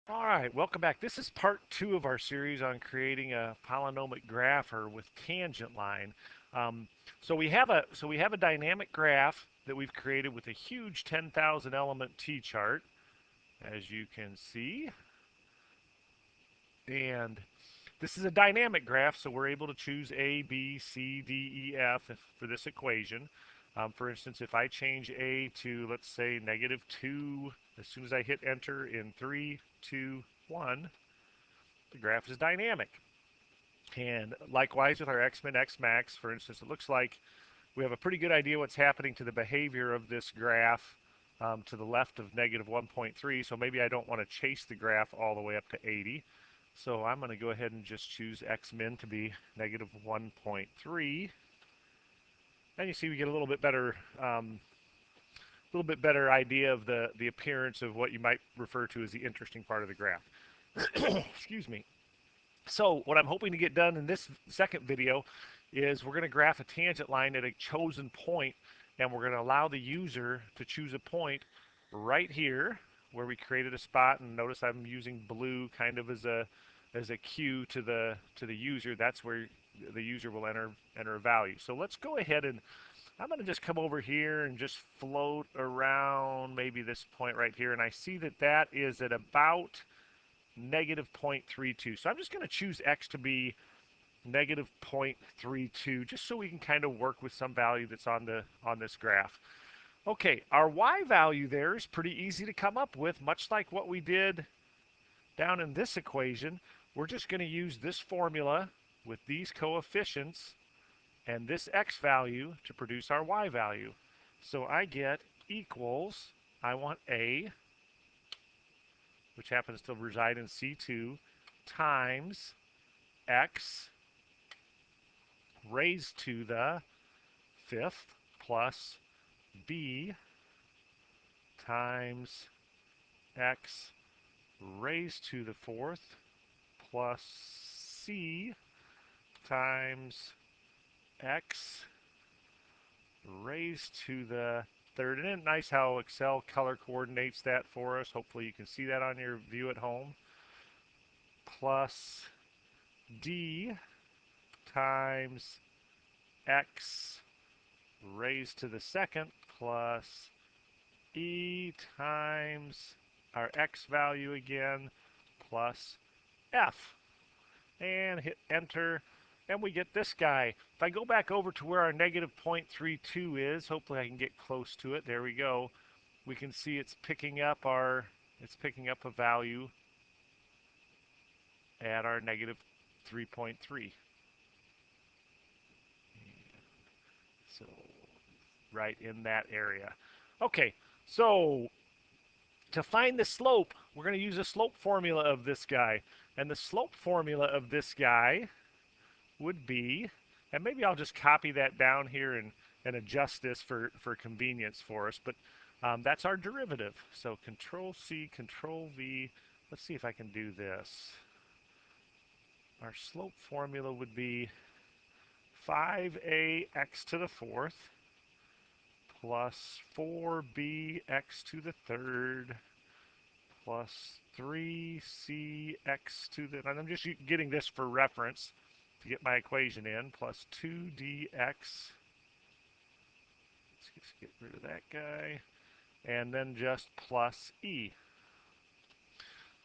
All right, welcome back. This is part two of our series on creating a polynomial grapher with tangent line. Um, so we have a dynamic graph that we've created with a huge 10,000 element t-chart, as you can see, and this is a dynamic graph, so we're able to choose A, B, C, D, E, F for this equation. For instance, if I change A to, let's say, -2, as soon as I hit enter in 3, 2, 1, the graph is dynamic. And likewise with our X-min, Xmax, for instance, it looks like we have a pretty good idea what's happening to the behavior of this graph to the left of -1.3. So maybe I don't want to chase the graph all the way up to 80. So I'm going to go ahead and just choose X-min to be -1.3. And you see we get a little bit better idea of the appearance of what you might refer to as the interesting part of the graph. Excuse me. So what I'm hoping to get done in this second video is we're going to graph a tangent line at a chosen point, and we're going to allow the user to choose a point right here where we created a spot. And notice I'm using blue kind of as a cue to the user. That's where the user will enter a value. So let's go ahead and I'm going to just come over here and just float around maybe this point right here, and I see that that is at about -0.32. So I'm just going to choose x to be -0.32, just so we can kind of work with some value that's on this graph. Okay, our y value there is pretty easy to come up with, much like what we did down in this equation. We're just going to use this formula with these coefficients and this x value to produce our y value. So I get equals, I want a, which happens to reside in C2, times x raised to the fifth plus b times x raised to the fourth plus c times x raised to the third. And it's nice how Excel color coordinates that for us. Hopefully you can see that on your view at home. Plus d times x raised to the second plus e times our x value again plus f. And hit enter, and we get this guy. If I go back over to where our -0.32 is, hopefully I can get close to it. There we go. We can see it's picking up a value at our -3.3. So right in that area. Okay, so to find the slope, we're going to use a slope formula of this guy. And the slope formula of this guy would be, and maybe I'll just copy that down here and adjust this for convenience for us, but that's our derivative. So Control C, Control V. Let's see if I can do this. Our slope formula would be 5ax to the fourth plus 4bx to the third plus 3cx to the, and I'm just getting this for reference to get my equation in, plus 2dx, let's just get rid of that guy, and then just plus e.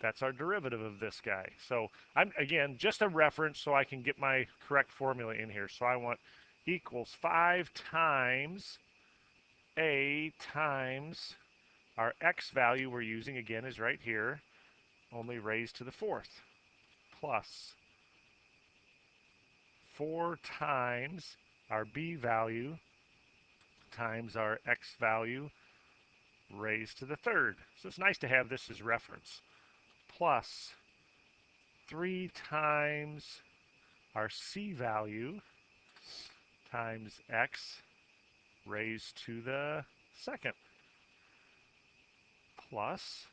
That's our derivative of this guy. So I'm, again, just a reference so I can get my correct formula in here. So I want equals 5 times a times our x value we're using, again, is right here, only raised to the fourth, plus 4 times our b value times our x value raised to the third. So it's nice to have this as reference. Plus 3 times our c value times x raised to the second. Plus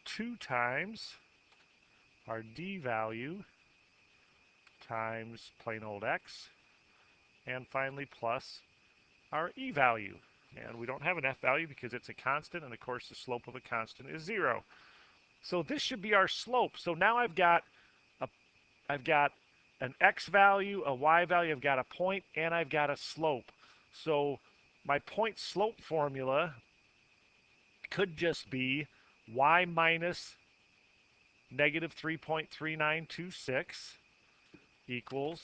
2 times our d value times plain old x. And finally plus our e value. And we don't have an f value because it's a constant, and of course the slope of a constant is 0. So this should be our slope. So now a, I've got an x value, a y value, I've got a point, and I've got a slope. So my point slope formula could just be y minus negative 3.3926 equals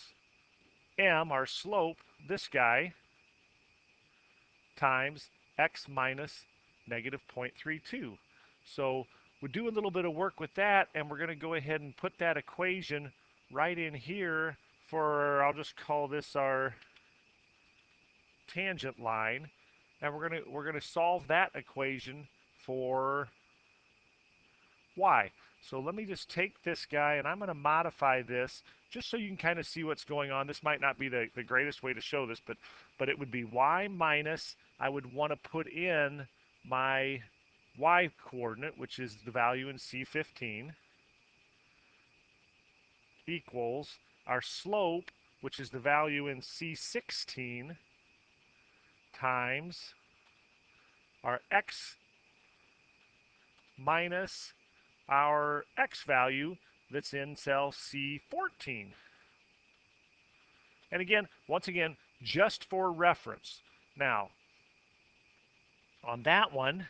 m, our slope, this guy, times x minus negative 0.32. So we do a little bit of work with that, and we're going to go ahead and put that equation right in here for, I'll just call this our tangent line, and we're going to solve that equation for y. So let me just take this guy, and I'm going to modify this just so you can kind of see what's going on. This might not be the greatest way to show this, but it would be y minus, I would want to put in my y coordinate, which is the value in C15, equals our slope, which is the value in C16, times our x minus our x value that's in cell C14. And again, once again, just for reference. Now, on that one,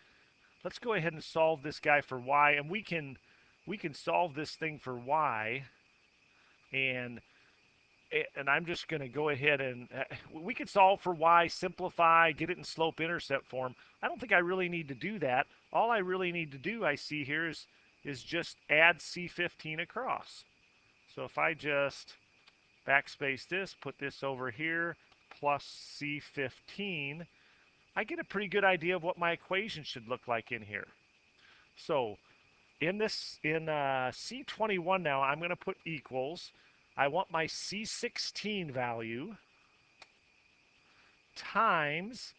let's go ahead and solve this guy for y, and we can solve this thing for y, and I'm just going to go ahead and we could solve for y, simplify, get it in slope intercept form. I don't think I really need to do that. All I really need to do, I see here, is just add C15 across. So if I just backspace this, put this over here, plus C15, I get a pretty good idea of what my equation should look like in here. So in C21 now, I'm going to put equals. I want my C16 value times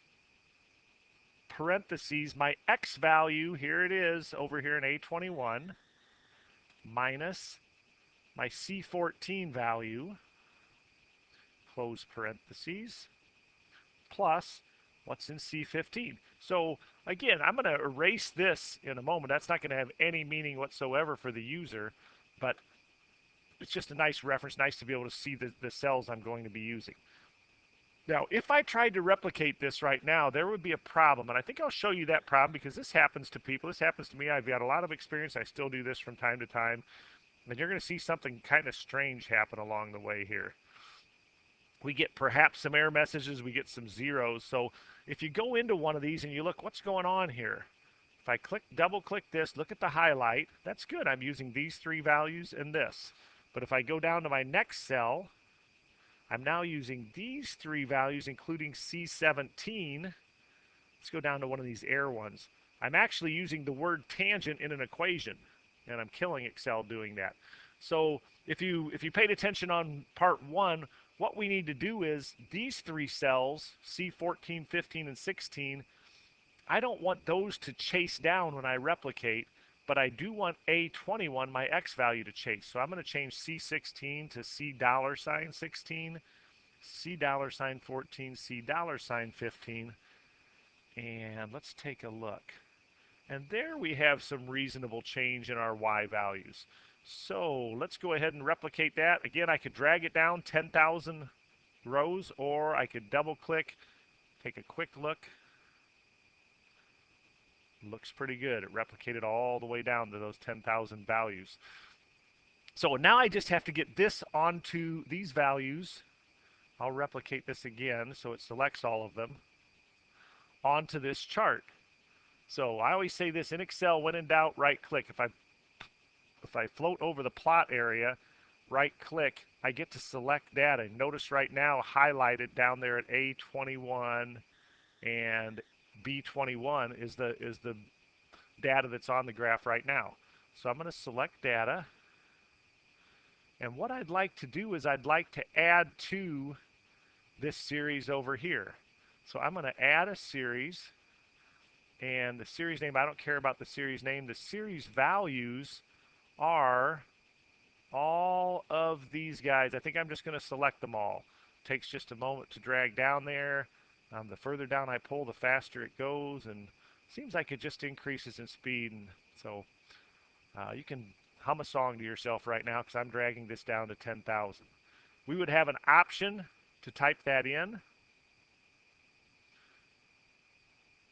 parentheses my x value, here it is over here in A21, minus my C14 value, close parentheses, plus what's in C15. So again, I'm going to erase this in a moment. That's not going to have any meaning whatsoever for the user, but it's just a nice reference, nice to be able to see the cells I'm going to be using. Now, if I tried to replicate this right now, there would be a problem, and I think I'll show you that problem because this happens to people. This happens to me. I've got a lot of experience. I still do this from time to time, and you're going to see something kind of strange happen along the way here. We get perhaps some error messages, we get some zeros. So if you go into one of these and you look, what's going on here? If I double click this, look at the highlight, that's good. I'm using these three values and this. But if I go down to my next cell, I'm now using these three values, including C17. Let's go down to one of these error ones. I'm actually using the word tangent in an equation, and I'm killing Excel doing that. So if you paid attention on part one, what we need to do is these three cells, C14, 15, and 16, I don't want those to chase down when I replicate, but I do want A21, my X value, to chase. So I'm going to change C16 to C dollar sign 16, C dollar sign 14, C dollar sign 15, and let's take a look. And there we have some reasonable change in our Y values. So let's go ahead and replicate that. Again, I could drag it down 10,000 rows, or I could double click, take a quick look. Looks pretty good. It replicated all the way down to those 10,000 values. So now I just have to get this onto these values. I'll replicate this again so it selects all of them onto this chart. So I always say this in Excel, when in doubt, right click. If I float over the plot area, right click, I get to select data. Notice right now highlighted down there at A21 and B21 is the data that's on the graph right now. So I'm going to select data, and what I'd like to do is I'd like to add to this series over here. So I'm going to add a series, and the series name, I don't care about the series name. The series values are all of these guys. I think I'm just going to select them all. Takes just a moment to drag down there. The further down I pull, the faster it goes, and seems like it just increases in speed. And so You can hum a song to yourself right now because I'm dragging this down to 10,000. We would have an option to type that in,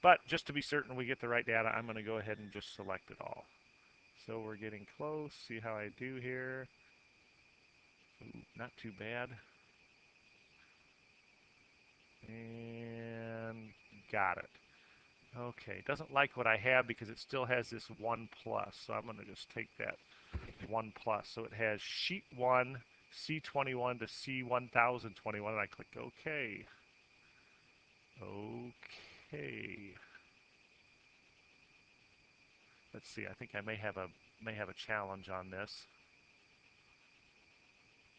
but just to be certain we get the right data, I'm going to go ahead and just select it all. So we're getting close. See how I do here. Ooh, not too bad. And got it. Okay, doesn't like what I have because it still has this 1 plus. So I'm going to just take that 1 plus. So it has sheet 1, C21 to C1021, and I click OK. Okay. Let's see. I think I may have a challenge on this.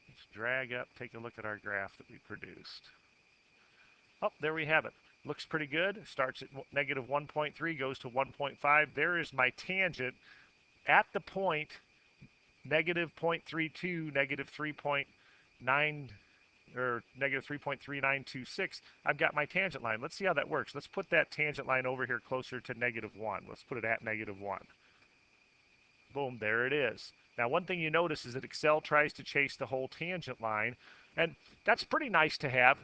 Let's drag up, take a look at our graph that we produced. Oh, there we have it. Looks pretty good. Starts at negative 1.3, goes to 1.5. There is my tangent at the point negative 0.32, negative 3.9, or negative 3.3926. I've got my tangent line. Let's see how that works. Let's put that tangent line over here closer to negative 1. Let's put it at negative 1. Boom, there it is. Now, one thing you notice is that Excel tries to chase the whole tangent line, and that's pretty nice to have.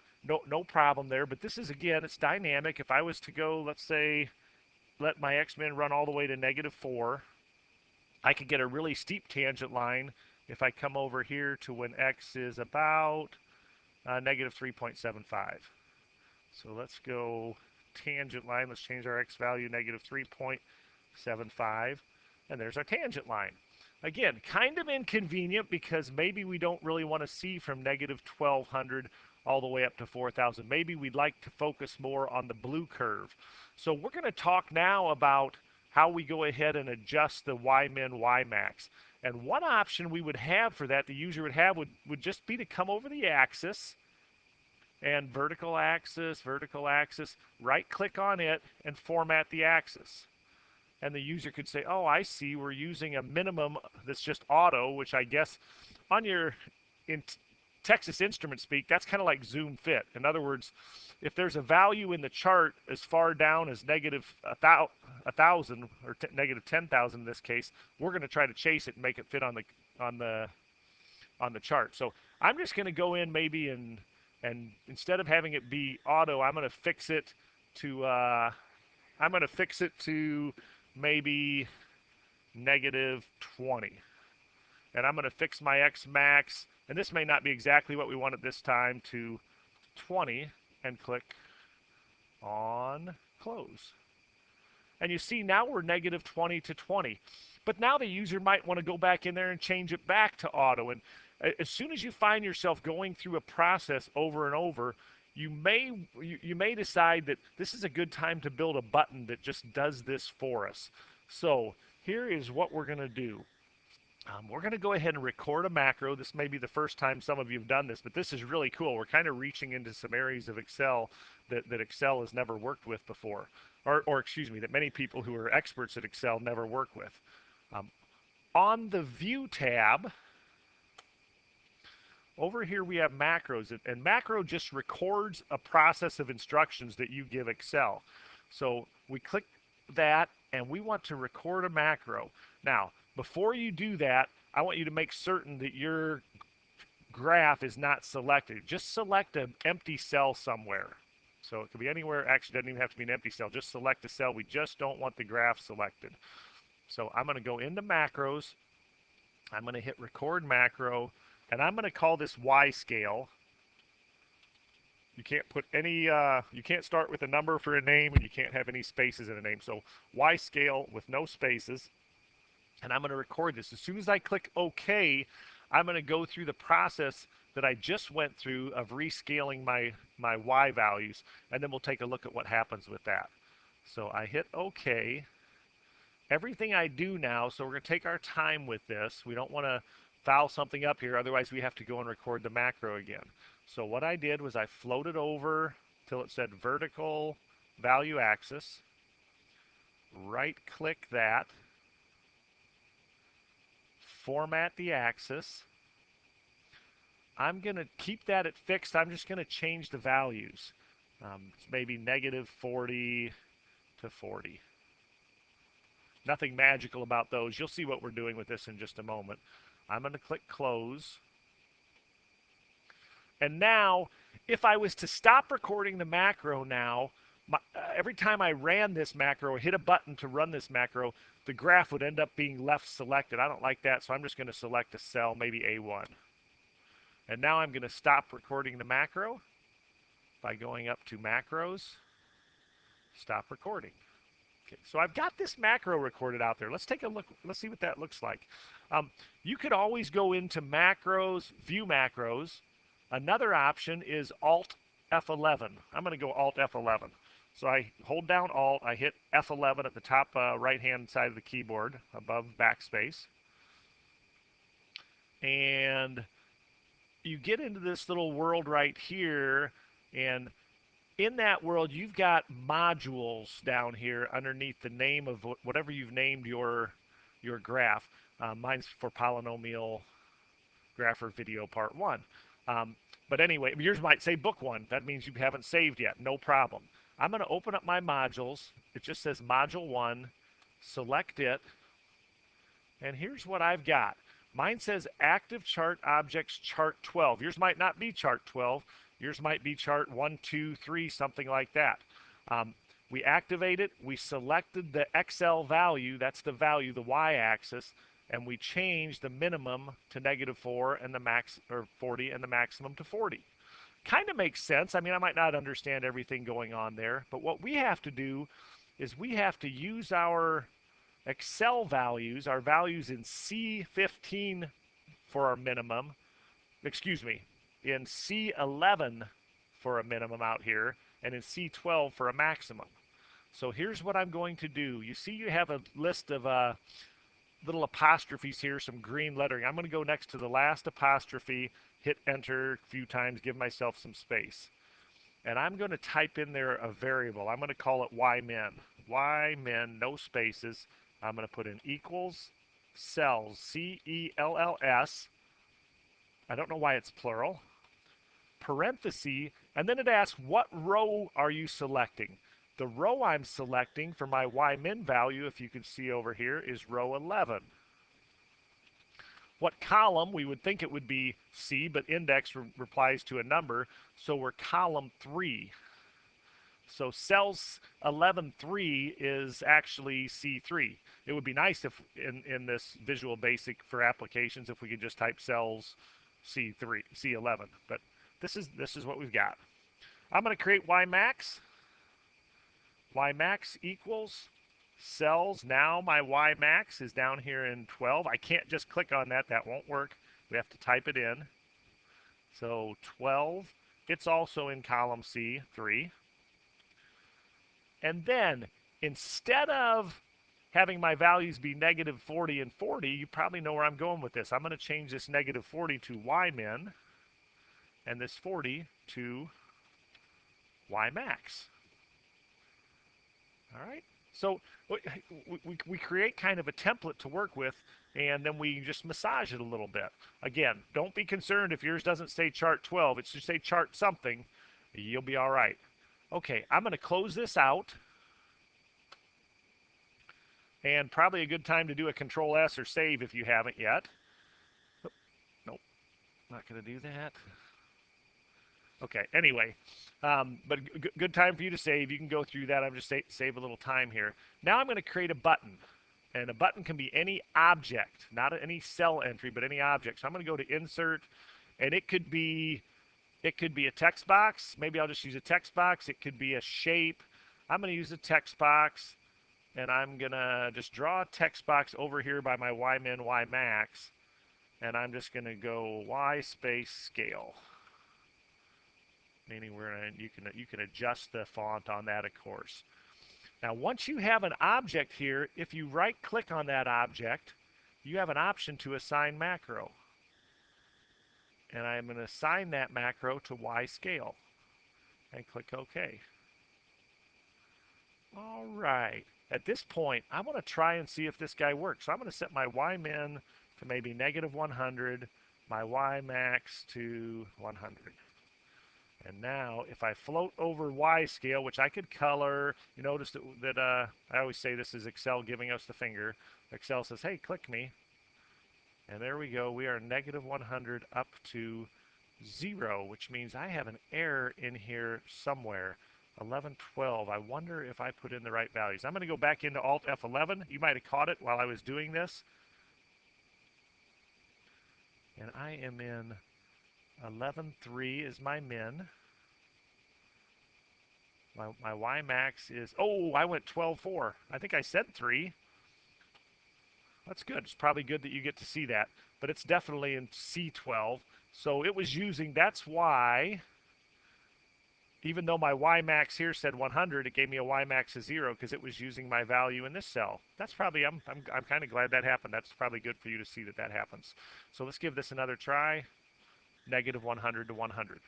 No problem there, but this is, again, it's dynamic. If I was to go, let's say, let my X-Men run all the way to negative 4, I could get a really steep tangent line if I come over here to when X is about negative 3.75. So let's go tangent line. Let's change our X value, negative 3.75. And there's our tangent line. Again, kind of inconvenient because maybe we don't really want to see from negative 1200 all the way up to 4000. Maybe we'd like to focus more on the blue curve. So we're going to talk now about how we go ahead and adjust the Ymin, Ymax. And one option we would have for that, the user would have, would just be to come over the axis and vertical axis, right click on it and format the axis. And the user could say, oh, I see, we're using a minimum that's just auto, which I guess on your, in Texas Instrument speak, that's kind of like zoom fit. In other words, if there's a value in the chart as far down as negative 1,000 or negative 10,000 in this case, we're going to try to chase it and make it fit on the on the chart. So I'm just going to go in maybe and instead of having it be auto, I'm going to fix it to maybe negative 20. And I'm going to fix my Xmax, and this may not be exactly what we want at this time, to 20, and click on close. And you see now we're negative 20 to 20. But now the user might want to go back in there and change it back to auto. And as soon as you find yourself going through a process over and over, you may decide that this is a good time to build a button that just does this for us. So here is what we're going to do. We're going to go ahead and record a macro. This may be the first time some of you have done this, but this is really cool. We're kind of reaching into some areas of Excel that Excel has never worked with before. Or excuse me, that many people who are experts at Excel never work with. Um, on the View tab, over here we have macros, and macro just records a process of instructions that you give Excel. So we click that, and we want to record a macro. Now, before you do that, I want you to make certain that your graph is not selected. Just select an empty cell somewhere. So it could be anywhere. Actually, it doesn't even have to be an empty cell. Just select a cell. We just don't want the graph selected. So I'm going to go into macros. I'm going to hit record macro, and I'm going to call this Y scale. You can't put any, you can't start with a number for a name, and you can't have any spaces in a name. So Y scale with no spaces, and I'm going to record this. As soon as I click OK, I'm going to go through the process that I just went through of rescaling my Y values, and then we'll take a look at what happens with that. So I hit OK. Everything I do now, so we're going to take our time with this. We don't want to foul something up here, otherwise we have to go and record the macro again. So what I did was I floated over till it said vertical value axis, right click that, format the axis. I'm going to keep that at fixed. I'm just going to change the values. Maybe negative 40 to 40. Nothing magical about those. You'll see what we're doing with this in just a moment. I'm going to click close. And now, if I was to stop recording the macro now, every time I ran this macro, hit a button to run this macro, the graph would end up being left selected. I don't like that, so I'm just going to select a cell, maybe A1. And now I'm going to stop recording the macro by going up to macros, stop recording. Okay, so I've got this macro recorded out there. Let's take a look. Let's see what that looks like. You could always go into macros, view macros. Another option is Alt F11. I'm going to go Alt F11. So I hold down Alt, I hit F11 at the top right-hand side of the keyboard above backspace. And you get into this little world right here, and in that world, you've got modules down here underneath the name of whatever you've named your graph. Mine's for polynomial graph or video part 1. But anyway, yours might say book 1. That means you haven't saved yet. No problem. I'm going to open up my modules. It just says module 1. Select it. And here's what I've got. Mine says active chart objects chart 12. Yours might not be chart 12. Yours might be chart 1, 2, 3, something like that. We activate it. We selected the XL value. That's the value, the y-axis. And we change the minimum to -4 and the max, or 40, and the maximum to 40. Kind of makes sense. I mean, I might not understand everything going on there, but what we have to do is we have to use our Excel values, our values in C15 for our minimum, excuse me, in C11 for a minimum out here, and in C12 for a maximum. So here's what I'm going to do. You see you have a list of little apostrophes here, some green lettering. I'm going to go next to the last apostrophe, hit enter a few times, give myself some space. And I'm going to type in there a variable. I'm going to call it ymin. Ymin, no spaces. I'm going to put in equals cells, C-E-L-L-S. I don't know why it's plural. Parenthesis, and then it asks, what row are you selecting? The row I'm selecting for my ymin value, if you can see over here, is row 11. What column? We would think it would be C, but index replies to a number, so we're column 3. So cells 11.3 is actually C3. It would be nice if in this Visual Basic for applications if we could just type cells C3, C11, but this is what we've got. I'm going to create Ymax. Ymax equals cells. Now my Ymax is down here in 12. I can't just click on that. That won't work. We have to type it in. So 12. It's also in column C3. And then instead of having my values be -40 and 40, you probably know where I'm going with this. I'm going to change this -40 to ymin and this 40 to ymax. All right. So we create kind of a template to work with, and then we just massage it a little bit. Again, don't be concerned if yours doesn't say chart 12. It should say chart something. You'll be all right. Okay, I'm going to close this out. And probably a good time to do a Control S or save if you haven't yet. Nope, not going to do that. Okay, anyway, but good time for you to save. You can go through that. I'm just save a little time here. Now I'm going to create a button. And a button can be any object, not any cell entry, but any object. So I'm going to go to Insert, and it could be a text box. Maybe I'll just use a text box. It could be a shape. I'm going to use a text box. And I'm going to just draw a text box over here by my ymin, ymax. And I'm just going to go y space scale. Meaning you can adjust the font on that, of course. Now, once you have an object here, if you right-click on that object, you have an option to assign macro. And I'm going to assign that macro to y scale. And click OK. All right. At this point, I want to try and see if this guy works. So I'm going to set my ymin to maybe -100, my ymax to 100. And now, if I float over Y scale, which I could color, you notice that I always say this is Excel giving us the finger. Excel says, hey, click me. And there we go. We are negative 100 up to 0, which means I have an error in here somewhere. 1112. I wonder if I put in the right values. I'm going to go back into Alt F11. You might have caught it while I was doing this. And I am in 11.3 is my min. My Y max is, oh, I went 12.4. I think I said 3. That's good. It's probably good that you get to see that. But it's definitely in C12. So it was using, that's why, even though my Y max here said 100, it gave me a Y max of 0 because it was using my value in this cell. That's probably, I'm kind of glad that happened. That's probably good for you to see that that happens. So let's give this another try. Negative 100 to 100.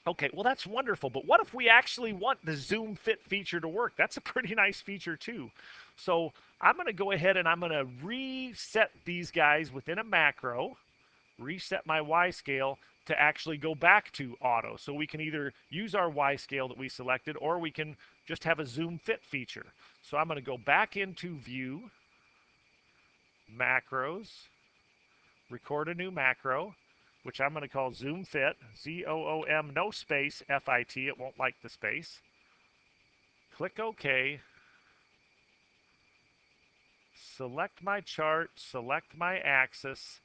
Okay, well that's wonderful, but what if we actually want the zoom fit feature to work? That's a pretty nice feature too. So I'm going to go ahead and I'm going to reset these guys within a macro, reset my Y scale to actually go back to auto. So we can either use our Y scale that we selected or we can just have a zoom fit feature. So I'm going to go back into view, macros, record a new macro, which I'm going to call zoom fit, Z-O-O-M, no space, F-I-T, it won't like the space. Click OK. Select my chart, select my axis,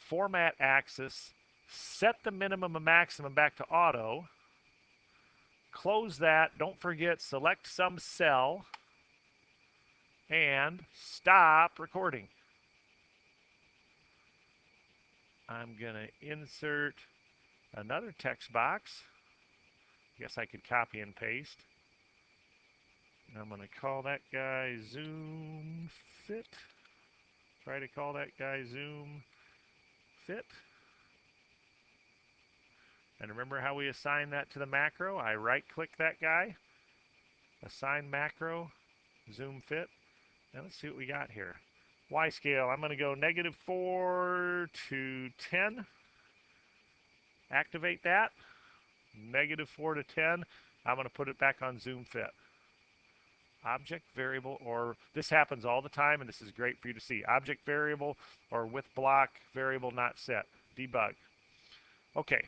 format axis, set the minimum and maximum back to auto, close that, don't forget, select some cell, and stop recording. I'm going to insert another text box. Guess I could copy and paste. I'm going to call that guy Zoom Fit. Try to call that guy Zoom Fit. And remember how we assign that to the macro? I right-click that guy, assign macro, Zoom Fit, and let's see what we got here. Y scale, I'm going to go -4 to 10. Activate that. -4 to 10. I'm going to put it back on Zoom Fit. Object variable, or this happens all the time, and this is great for you to see. Object variable or with block variable not set. Debug. Okay.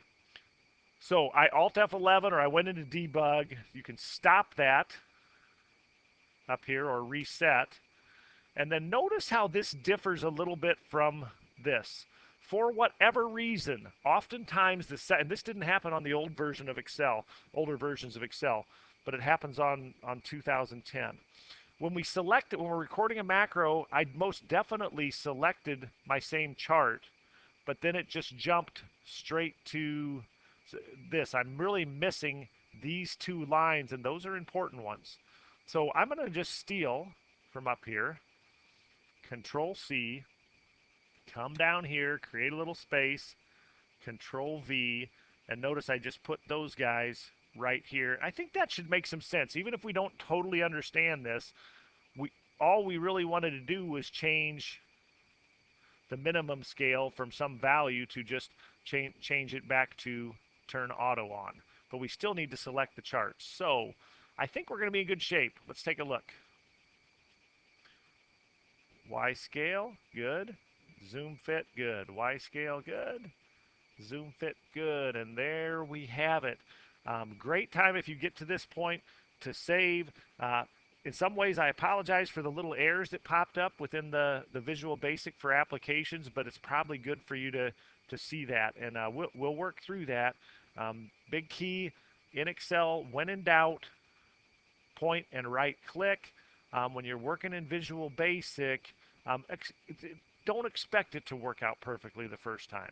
So I Alt F11 or I went into debug. You can stop that up here or reset. And then notice how this differs a little bit from this. For whatever reason, oftentimes and this didn't happen on the old version of Excel, older versions of Excel, but it happens on 2010. When we select it, when we're recording a macro, I most definitely selected my same chart, but then it just jumped straight to this. I'm really missing these two lines, and those are important ones. So I'm going to just steal from up here, Control C, come down here, create a little space, Control V, and notice I just put those guys right here. I think that should make some sense. Even if we don't totally understand this, all we really wanted to do was change the minimum scale from some value to just change it back to turn auto on. But we still need to select the charts. So I think we're going to be in good shape. Let's take a look. Y scale, good. Zoom fit, good. Y scale, good. Zoom fit, good. And there we have it. Great time if you get to this point to save. In some ways, I apologize for the little errors that popped up within the Visual Basic for applications, but it's probably good for you to see that. And we'll work through that. Big key in Excel, when in doubt, point and right click. When you're working in Visual Basic, don't expect it to work out perfectly the first time.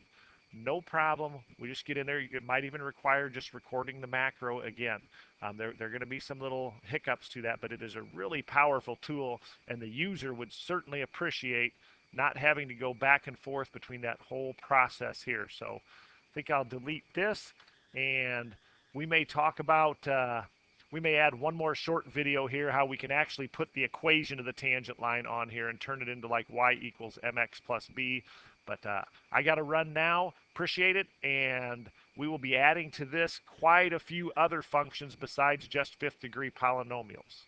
No problem. We just get in there. It might even require just recording the macro again. There are going to be some little hiccups to that, but it is a really powerful tool, and the user would certainly appreciate not having to go back and forth between that whole process here. So I think I'll delete this, and we may talk about we may add one more short video here, how we can actually put the equation of the tangent line on here and turn it into like y equals mx plus b. But I got to run now. Appreciate it, and we will be adding to this quite a few other functions besides just fifth degree polynomials.